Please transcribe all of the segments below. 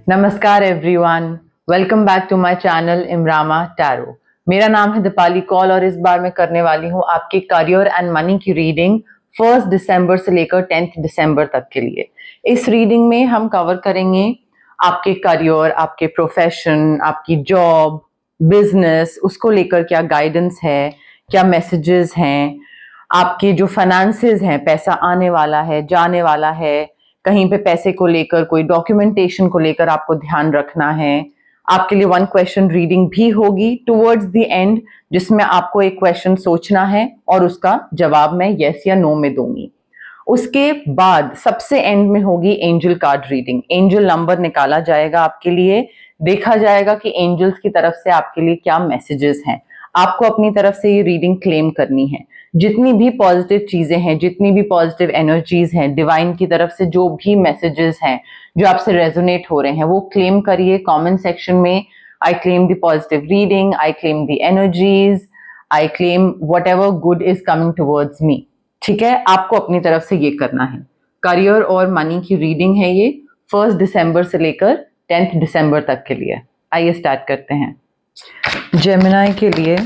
नमस्कार everyone, welcome back to my channel इमरामा tarot. मेरा नाम है दीपाली कौल और इस बार मैं करने वाली हूँ आपके करियर एंड मनी की रीडिंग 1 दिसंबर से लेकर 10 दिसंबर तक के लिए। इस रीडिंग में हम कवर करेंगे आपके करियर, आपके प्रोफेशन, आपकी जॉब, बिजनेस, उसको लेकर क्या गाइडेंस है, क्या मैसेजेस हैं, आपके जो फाइनेंसेस हैं, पैसा आने वाला है, जाने वाला है, कहीं पे पैसे को लेकर कोई डॉक्यूमेंटेशन को लेकर आपको ध्यान रखना है। आपके लिए 1 क्वेश्चन रीडिंग भी होगी टुवर्ड्स द एंड, जिसमें आपको एक क्वेश्चन सोचना है और उसका जवाब मैं यस या नो में दूंगी। उसके बाद सबसे एंड में होगी angel card reading. Angel number निकाला जाएगा आपके लिए, देखा जाएगा कि एंजल्स की तरफ से आपके लिए क्या मैसेजेस हैं। आपको अपनी तरफ से ये रीडिंग क्लेम करनी है। जितनी भी पॉजिटिव चीजें हैं, जितनी भी पॉजिटिव एनर्जीज हैं, डिवाइन की तरफ से जो भी मैसेजेस हैं जो आपसे रेजोनेट हो रहे हैं, वो क्लेम करिए कमेंट सेक्शन में। I claim the positive reading, I claim the energies, I claim what ever good is coming towards me. ठीक है, आपको अपनी तरफ से ये करना है। करियर और मनी की रीडिंग है ये 1 दिसंबर से लेकर 10 दिसंबर तक के लिए। आइए स्टार्ट करते हैं। जेमिनी के लिए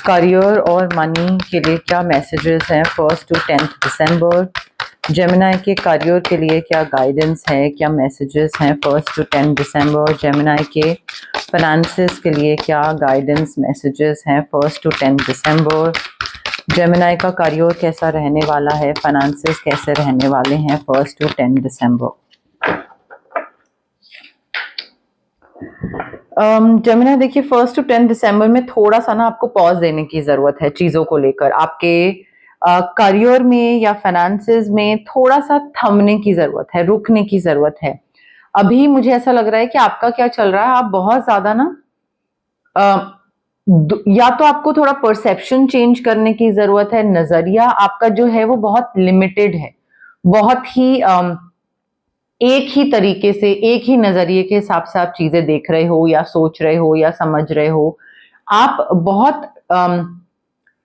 करियर और मनी के लिए क्या मैसेजेस हैं 1 to 10 दिसंबर। जेमिनी के करियर के लिए क्या गाइडेंस है, क्या मैसेजेस हैं 1 to 10 दिसंबर। जेमिनी के फाइनेंसेस के लिए क्या गाइडेंस मैसेजेस हैं 1 to 10 दिसंबर। जेमिनी का करियर कैसा रहने वाला है, फाइनेंसेस कैसे रहने वाले हैं 1 to 10 दिसंबर। जेमिनी देखिए 1 to 10 दिसंबर में थोड़ा सा ना आपको पॉज देने की जरूरत है चीजों को लेकर। आपके करियर में या फाइनेंसेस में थोड़ा सा थमने की जरूरत है, रुकने की जरूरत है। अभी मुझे ऐसा लग रहा है कि आपका क्या चल रहा है, आप बहुत ज्यादा ना या तो आपको थोड़ा परसेप्शन चेंज करने की जरूरत है। नजरिया आपका जो है वो बहुत लिमिटेड है, बहुत ही एक ही तरीके से, एक ही नजरिए के हिसाब से आप चीजें देख रहे हो या सोच रहे हो या समझ रहे हो। आप बहुत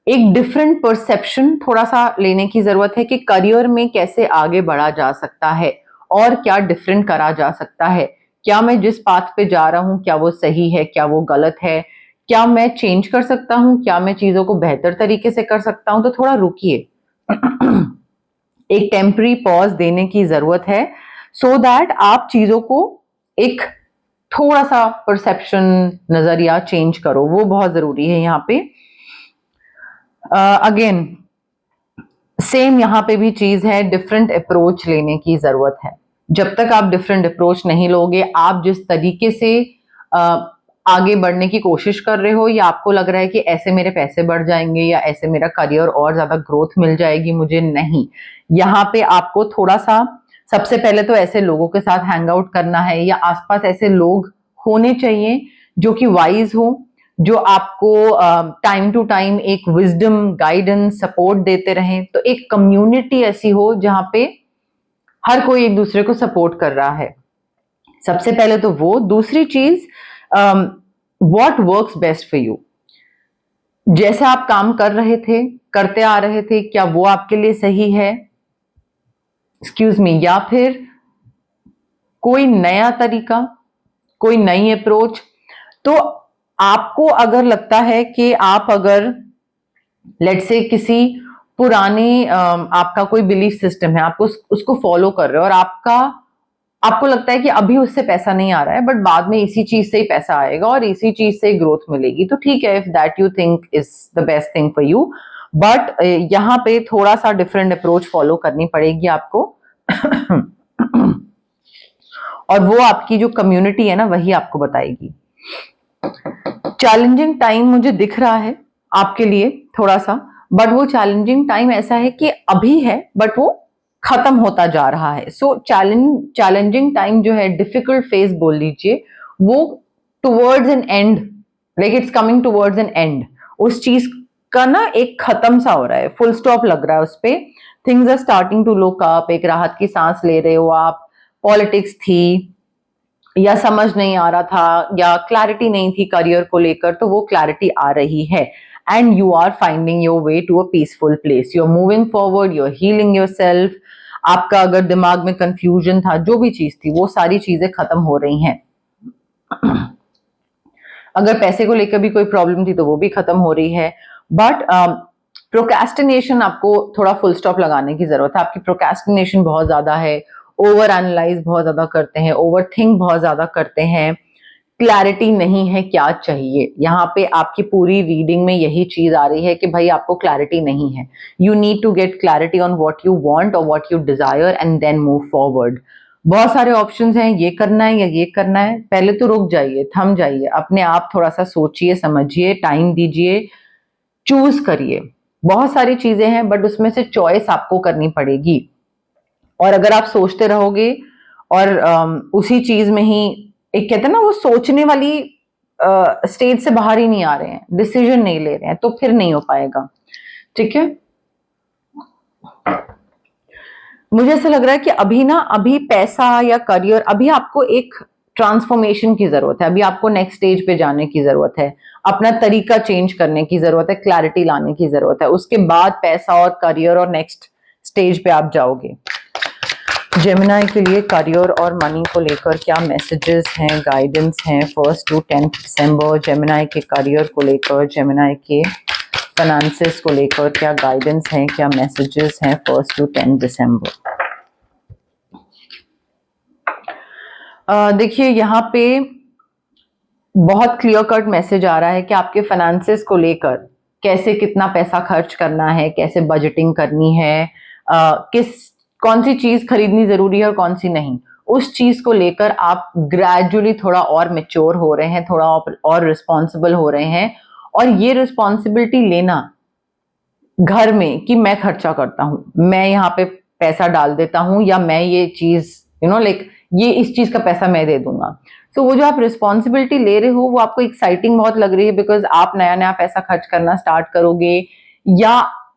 एक डिफरेंट परसेप्शन थोड़ा सा लेने की जरूरत है कि करियर में कैसे आगे बढ़ा जा सकता है और क्या डिफरेंट करा जा सकता है। क्या मैं जिस पाथ पे जा रहा हूं क्या वो सही है, क्या वो गलत है, क्या मैं चेंज कर सकता हूं, क्या मैं चीजों को बेहतर तरीके से कर सकता हूं। तो थोड़ा रुकिए, एक टेम्पररी पॉज देने की जरूरत है सो दैट आप चीजों को एक थोड़ा सा परसेप्शन, नजरिया चेंज करो, वो बहुत जरूरी है यहाँ पे। अगेन सेम यहाँ पे भी चीज है, डिफरेंट अप्रोच लेने की जरूरत है। जब तक आप डिफरेंट अप्रोच नहीं लोगे, आप जिस तरीके से आगे बढ़ने की कोशिश कर रहे हो या आपको लग रहा है कि ऐसे मेरे पैसे बढ़ जाएंगे या ऐसे मेरा करियर और ज्यादा ग्रोथ मिल जाएगी मुझे, नहीं। यहाँ पे आपको थोड़ा सा, सबसे पहले तो ऐसे लोगों के साथ हैंग आउट करना है या आसपास ऐसे लोग होने चाहिए जो कि वाइज हो, जो आपको टाइम टू टाइम एक विजडम, गाइडेंस, सपोर्ट देते रहें। तो एक कम्युनिटी ऐसी हो जहां पे हर कोई एक दूसरे को सपोर्ट कर रहा है। सबसे पहले तो वो। दूसरी चीज, what works best for you. जैसे आप काम कर रहे थे, करते आ रहे थे, क्या वो आपके लिए सही है, एक्सक्यूज मी, या फिर कोई नया तरीका, कोई नई अप्रोच। तो आपको अगर लगता है कि आप अगर लेट्स से किसी पुराने आपका कोई बिलीफ सिस्टम है, आपको उसको फॉलो कर रहे हो और आपको लगता है कि अभी उससे पैसा नहीं आ रहा है बट बाद में इसी चीज से ही पैसा आएगा और इसी चीज से ही ग्रोथ मिलेगी, तो ठीक है, if that you think is the best thing for you. But यहाँ पे थोड़ा सा डिफरेंट अप्रोच फॉलो करनी पड़ेगी आपको। और वो आपकी जो कम्युनिटी है ना, वही आपको बताएगी। चैलेंजिंग टाइम मुझे दिख रहा है आपके लिए थोड़ा सा, बट वो चैलेंजिंग टाइम ऐसा है कि अभी है बट वो खत्म होता जा रहा है। सो चैलेंजिंग टाइम जो है, डिफिकल्ट फेज बोल लीजिए, वो towards an and, like it's coming towards an and. उस चीज का ना एक खत्म सा हो रहा है, फुल स्टॉप लग रहा है उस पे। Things are starting to look up, एक राहत की सांस ले रहे हो आप। पॉलिटिक्स थी या समझ नहीं आ रहा था या क्लैरिटी नहीं थी करियर को लेकर, तो वो क्लैरिटी आ रही है and you are finding your way to a peaceful place. You are moving forward, you are healing yourself. आपका अगर दिमाग में कंफ्यूजन था, जो भी चीज थी, वो सारी चीजें खत्म हो रही हैं। अगर पैसे को लेकर भी कोई प्रॉब्लम थी तो वो भी खत्म हो रही है। बट प्रोक्रेस्टिनेशन आपको थोड़ा फुल स्टॉप लगाने की जरूरत है। आपकी प्रोक्रेस्टिनेशन बहुत ज्यादा है, ओवर एनालाइज बहुत ज्यादा करते हैं, ओवर थिंक बहुत ज्यादा करते हैं, क्लैरिटी नहीं है क्या चाहिए। यहाँ पे आपकी पूरी रीडिंग में यही चीज आ रही है कि भाई आपको क्लैरिटी नहीं है। You need to get clarity on what you want और what you desire and then move forward. बहुत सारे ऑप्शंस हैं, ये करना है या ये करना है। पहले तो रुक जाइए, थम जाइए, अपने आप थोड़ा सा सोचिए, समझिए, टाइम दीजिए, चूज करिए। बहुत सारी चीजें हैं बट उसमें से चॉइस आपको करनी पड़ेगी। और अगर आप सोचते रहोगे और उसी चीज में ही, एक कहते हैं ना, वो सोचने वाली स्टेज से बाहर ही नहीं आ रहे हैं, डिसीजन नहीं ले रहे हैं, तो फिर नहीं हो पाएगा। ठीक है, मुझे ऐसा लग रहा है कि अभी पैसा या करियर, अभी आपको एक ट्रांसफॉर्मेशन की जरूरत है, अभी आपको नेक्स्ट स्टेज पे जाने की जरूरत है, अपना तरीका चेंज करने की जरूरत है, क्लैरिटी लाने की जरूरत है। उसके बाद पैसा और करियर और नेक्स्ट स्टेज पे आप जाओगे। जेमिनी के लिए करियर और मनी को लेकर क्या मैसेजेस हैं, गाइडेंस हैं 1 to 10 दिसंबर? जेमिनी के करियर को लेकर, जेमिनी के फाइनेंसेस को लेकर क्या गाइडेंस हैं, क्या मैसेजेस हैं 1 to 10 दिसंबर? देखिए, यहाँ पे बहुत क्लियर कट मैसेज आ रहा है कि आपके फाइनेंसेस को लेकर कैसे कितना पैसा खर्च करना है, कैसे बजटिंग करनी है, कौन सी चीज खरीदनी जरूरी है और कौन सी नहीं, उस चीज को लेकर आप ग्रेजुअली थोड़ा और मेच्योर हो रहे हैं, थोड़ा और रिस्पॉन्सिबल हो रहे हैं। और ये रिस्पॉन्सिबिलिटी लेना घर में कि मैं खर्चा करता हूं, मैं यहाँ पे पैसा डाल देता हूं, या मैं ये चीज लाइक ये इस चीज का पैसा मैं दे दूंगा। तो वो जो आप रिस्पॉन्सिबिलिटी ले रहे हो वो आपको एक्साइटिंग बहुत लग रही है, बिकॉज आप नया नया पैसा खर्च करना स्टार्ट करोगे, या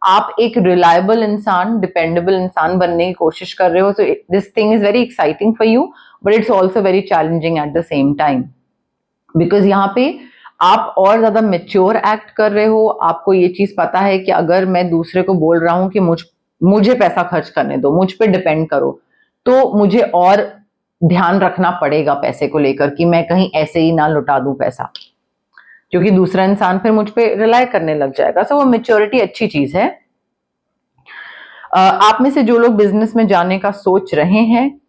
आप एक रिलायबल इंसान, डिपेंडेबल इंसान बनने की कोशिश कर रहे हो। So this thing is very exciting for you, but it's also very challenging at the same time, because यहाँ पे आप और ज्यादा मेच्योर एक्ट कर रहे हो। आपको ये चीज पता है कि अगर मैं दूसरे को बोल रहा हूं कि मुझे पैसा खर्च करने दो, मुझ पे डिपेंड करो, तो मुझे और ध्यान रखना पड़ेगा पैसे को लेकर कि मैं कहीं ऐसे ही ना लुटा दूं पैसा, क्योंकि दूसरा इंसान फिर मुझ पे रिलाय करने लग जाएगा। सो वो मेच्योरिटी अच्छी चीज है। आप में से जो लोग बिजनेस में जाने का सोच रहे हैं,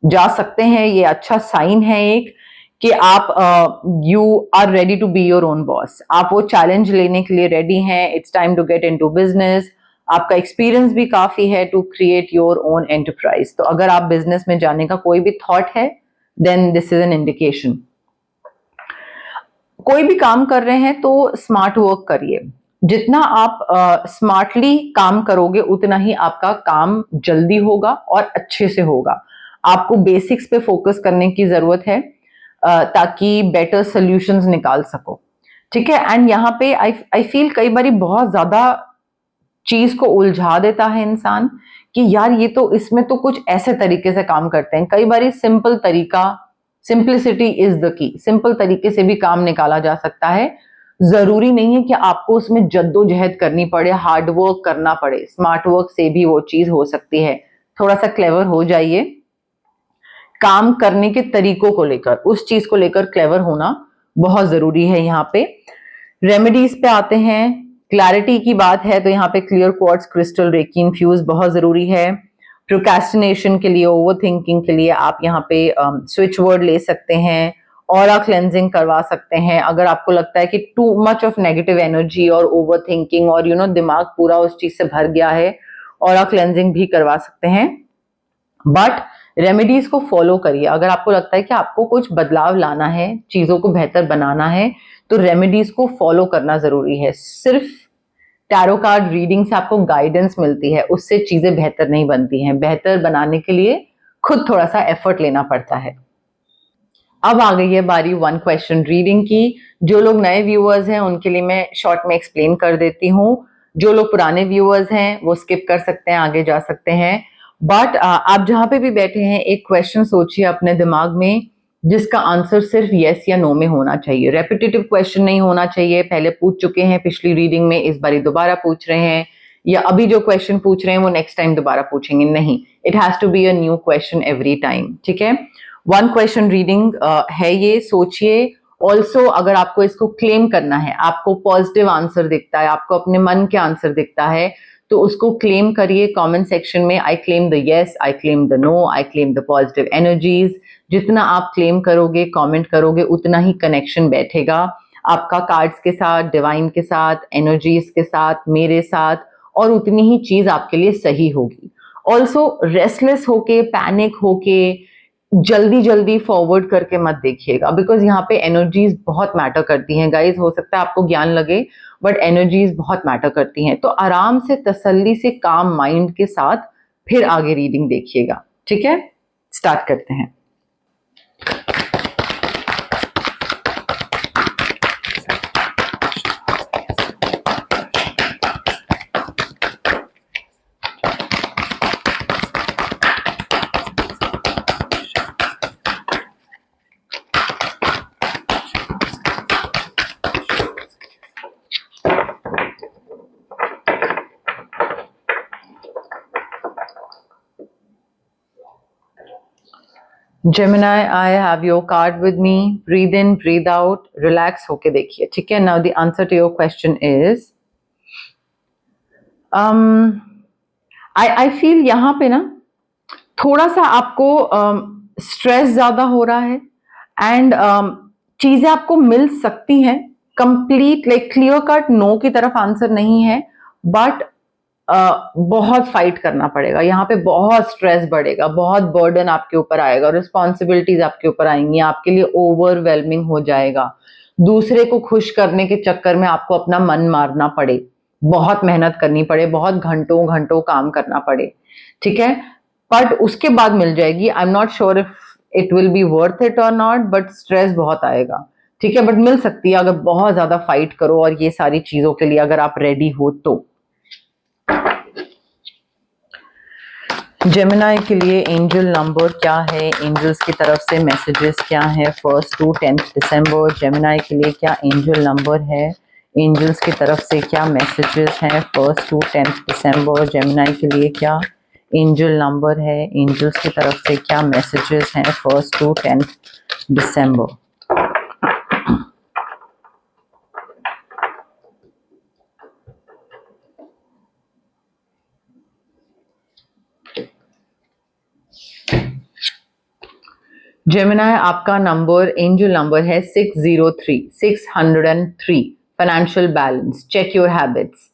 जा सकते हैं, ये अच्छा साइन है एक कि आप you are ready to be your own boss. आप वो चैलेंज लेने के लिए रेडी हैं। It's time to get into business. आपका एक्सपीरियंस भी काफी है to create your own enterprise. तो अगर आप बिजनेस में जाने का कोई भी थॉट है, then this is an indication. कोई भी काम कर रहे हैं तो स्मार्ट वर्क करिए। जितना आप स्मार्टली काम करोगे उतना ही आपका काम जल्दी होगा और अच्छे से होगा। आपको बेसिक्स पे फोकस करने की जरूरत है ताकि बेटर सॉल्यूशंस निकाल सको। ठीक है, एंड यहाँ पे आई फील कई बार बहुत ज्यादा चीज को उलझा देता है इंसान कि यार ये तो, इसमें तो कुछ ऐसे तरीके से काम करते हैं। कई बार सिंपल तरीका, simplicity is the key, simple तरीके से भी काम निकाला जा सकता है। जरूरी नहीं है कि आपको उसमें जद्दोजहद करनी पड़े, हार्ड वर्क करना पड़े। स्मार्ट वर्क से भी वो चीज हो सकती है। थोड़ा सा क्लेवर हो जाइए काम करने के तरीकों को लेकर, उस चीज को लेकर क्लेवर होना बहुत जरूरी है। यहाँ पे रेमेडीज पे आते हैं। क्लैरिटी की बात है तो यहाँ पे clear quartz crystal reiki infuse बहुत जरूरी है। प्रोक्रेस्टिनेशन के लिए, ओवर थिंकिंग के लिए आप यहाँ पे स्विच वर्ड ले सकते हैं, ऑरा क्लेंजिंग करवा सकते हैं। अगर आपको लगता है कि too much of negative energy और ओवर थिंकिंग और दिमाग पूरा उस चीज से भर गया है, ऑरा क्लेंजिंग भी करवा सकते हैं। बट रेमेडीज को फॉलो करिए। अगर आपको लगता है कि आपको कुछ बदलाव लाना है, चीजों को बेहतर बनाना है, तो रेमेडीज को फॉलो करना जरूरी है। सिर्फ टैरो कार्ड रीडिंग से आपको गाइडेंस मिलती है, उससे चीजें बेहतर नहीं बनती हैं। बेहतर बनाने के लिए खुद थोड़ा सा एफर्ट लेना पड़ता है। अब आ गई है बारी 1 क्वेश्चन रीडिंग की। जो लोग नए व्यूअर्स हैं उनके लिए मैं शॉर्ट में एक्सप्लेन कर देती हूँ। जो लोग पुराने व्यूअर्स हैं वो स्किप कर सकते हैं, आगे जा सकते हैं। बट आप जहां पे भी बैठे हैं, एक क्वेश्चन सोचिए अपने दिमाग में जिसका आंसर सिर्फ यस या नो में होना चाहिए। रेपिटेटिव क्वेश्चन नहीं होना चाहिए, पहले पूछ चुके हैं पिछली रीडिंग में, इस बारी दोबारा पूछ रहे हैं, या अभी जो क्वेश्चन पूछ रहे हैं वो नेक्स्ट टाइम दोबारा पूछेंगे, नहीं, it has to be a new question every time, ठीक है। वन क्वेश्चन रीडिंग है ये, सोचिए। ऑल्सो अगर आपको इसको क्लेम करना है, आपको पॉजिटिव आंसर दिखता है, आपको अपने मन के आंसर दिखता है, तो उसको क्लेम करिए कमेंट सेक्शन में। I claim the yes, I claim the no, I claim the positive energies. जितना आप क्लेम करोगे, कमेंट करोगे, उतना ही कनेक्शन बैठेगा आपका कार्ड्स के साथ, डिवाइन के साथ, एनर्जीज के साथ, मेरे साथ, और उतनी ही चीज आपके लिए सही होगी। ऑल्सो रेस्टलेस होके, पैनिक होके, जल्दी जल्दी फॉरवर्ड करके मत देखिएगा, बिकॉज यहाँ पे एनर्जीज बहुत मैटर करती हैं गाइज। हो सकता है आपको ज्ञान लगे, बट एनर्जीज बहुत मैटर करती हैं। तो आराम से, तसल्ली से, काम माइंड के साथ फिर आगे रीडिंग देखिएगा, ठीक है। स्टार्ट करते हैं। Gemini, I have your card with me. Breathe in, breathe out, relax होके देखिए, ठीक है। Now the answer to your question is, I feel यहाँ पे ना थोड़ा सा आपको स्ट्रेस ज्यादा हो रहा है, एंड चीजें आपको मिल सकती हैं, complete like clear cut no की तरफ आंसर नहीं है, बट बहुत फाइट करना पड़ेगा यहाँ पे, बहुत स्ट्रेस बढ़ेगा, बहुत बर्डन आपके ऊपर आएगा, रिस्पॉन्सिबिलिटीज आपके ऊपर आएंगी, आपके लिए ओवरवेलमिंग हो जाएगा। दूसरे को खुश करने के चक्कर में आपको अपना मन मारना पड़े, बहुत मेहनत करनी पड़े, बहुत घंटों घंटों काम करना पड़े, ठीक है। बट उसके बाद मिल जाएगी। I am not sure if it will be worth it और नॉट, बट स्ट्रेस बहुत आएगा, ठीक है, बट मिल सकती है अगर बहुत ज्यादा फाइट करो और ये सारी चीजों के लिए अगर आप रेडी हो तो। जेमिनाई के लिए एंजल नंबर क्या है, एंजल्स की तरफ से मैसेजेस क्या है 1 to 10 दिसंबर। जेमिनाई के लिए क्या एंजल नंबर है, एंजल्स की तरफ से क्या मैसेजेस हैं 1 to 10 दिसंबर। जेमिनाई के लिए क्या एंजल नंबर है, एंजल्स की तरफ से क्या मैसेजेस हैं 1 to 10 दिसंबर। जेमिनाई, आपका नंबर, एंजल नंबर है 603 financial balance, check your habits.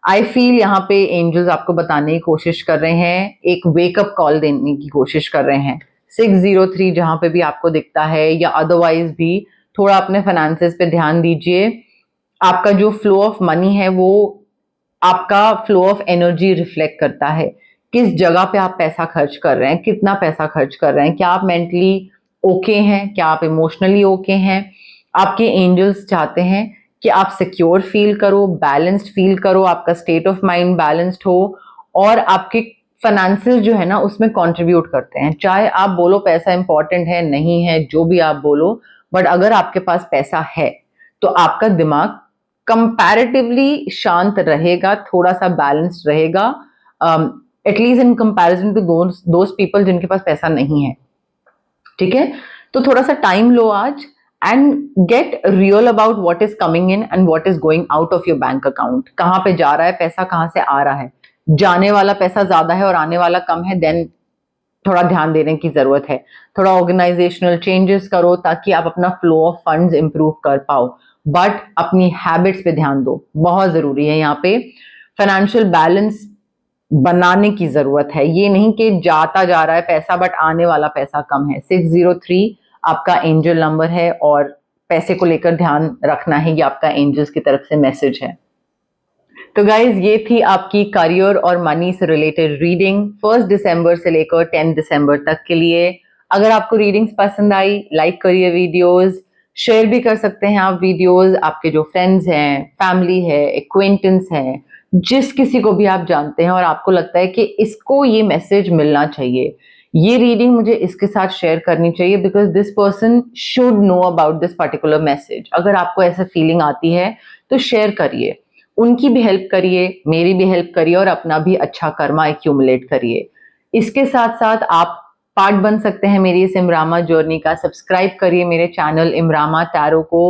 I feel यहाँ पे एंजल्स आपको बताने की कोशिश कर रहे हैं, एक वेकअप कॉल देने की कोशिश कर रहे हैं। 603 जहां पे भी आपको दिखता है, या अदरवाइज भी थोड़ा अपने फाइनेंसेस पे ध्यान दीजिए। आपका जो फ्लो ऑफ मनी है वो आपका फ्लो ऑफ एनर्जी रिफ्लेक्ट करता है। किस जगह पे आप पैसा खर्च कर रहे हैं, कितना पैसा खर्च कर रहे हैं, क्या आप मेंटली ओके हैं, क्या आप इमोशनली ओके हैं। आपके एंजल्स चाहते हैं कि आप सिक्योर फील करो, बैलेंस्ड फील करो, आपका स्टेट ऑफ माइंड बैलेंस्ड हो, और आपके फाइनेंसेस जो है ना उसमें कंट्रीब्यूट करते हैं। चाहे आप बोलो पैसा इंपॉर्टेंट है, नहीं है, जो भी आप बोलो, बट अगर आपके पास पैसा है तो आपका दिमाग कंपैरेटिवली शांत रहेगा, थोड़ा सा बैलेंस्ड रहेगा, at least in comparison to those people जिनके पास पैसा नहीं है, ठीक है। तो थोड़ा सा टाइम लो आज, and get real about what is coming in and what is going out of your bank account. कहाँ पे जा रहा है पैसा, कहाँ से आ रहा है। जाने वाला पैसा ज्यादा है और आने वाला कम है, देन थोड़ा ध्यान देने की जरूरत है। थोड़ा ऑर्गेनाइजेशनल चेंजेस करो ताकि आप अपना फ्लो ऑफ फंड्स इंप्रूव कर पाओ, बट अपनी हैबिट्स पे ध्यान दो, बहुत जरूरी है। यहाँ पे फाइनेंशियल बैलेंस बनाने की जरूरत है, ये नहीं कि जाता जा रहा है पैसा बट आने वाला पैसा कम है। 603 आपका एंजल नंबर है, और पैसे को लेकर ध्यान रखना है, ये आपका एंजल्स की तरफ से मैसेज है। तो गाइज, ये थी आपकी करियर और मनी से रिलेटेड रीडिंग 1 दिसंबर से लेकर 10 दिसंबर तक के लिए। अगर आपको रीडिंग्स पसंद आई, लाइक करिए वीडियोस, शेयर भी कर सकते हैं आप वीडियोस, आपके जो फ्रेंड्स हैं, फैमिली है, एक्वेंटेंस हैं, जिस किसी को भी आप जानते हैं और आपको लगता है कि इसको ये मैसेज मिलना चाहिए, ये रीडिंग मुझे इसके साथ शेयर करनी चाहिए, because this person should know about this particular message. अगर आपको ऐसा फीलिंग आती है तो शेयर करिए। उनकी भी हेल्प करिए, मेरी भी हेल्प करिए और अपना भी अच्छा कर्मा एक्यूमुलेट करिए। इसके साथ साथ आप पार्ट बन सकते हैं मेरी इस इमरामा जर्नी का। सब्सक्राइब करिए मेरे चैनल इमरामा टैरो को।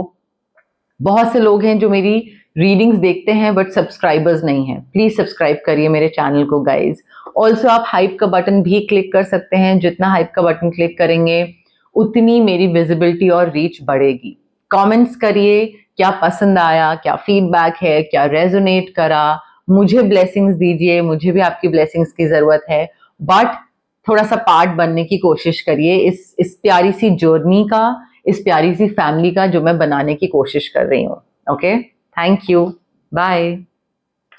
बहुत से लोग हैं जो मेरी रीडिंग्स देखते हैं बट सब्सक्राइबर्स नहीं हैं। प्लीज सब्सक्राइब करिए मेरे चैनल को गाइज। ऑल्सो आप हाइप का बटन भी क्लिक कर सकते हैं। जितना हाइप का बटन क्लिक करेंगे उतनी मेरी विजिबिलिटी और रीच बढ़ेगी। कमेंट्स करिए क्या पसंद आया, क्या फीडबैक है, क्या रेजोनेट करा। मुझे ब्लेसिंग्स दीजिए, मुझे भी आपकी ब्लेसिंग्स की जरूरत है। बट थोड़ा सा पार्ट बनने की कोशिश करिए इस प्यारी सी जर्नी का, इस प्यारी सी फैमिली का जो मैं बनाने की कोशिश कर रही हूँ। Okay, thank you, bye.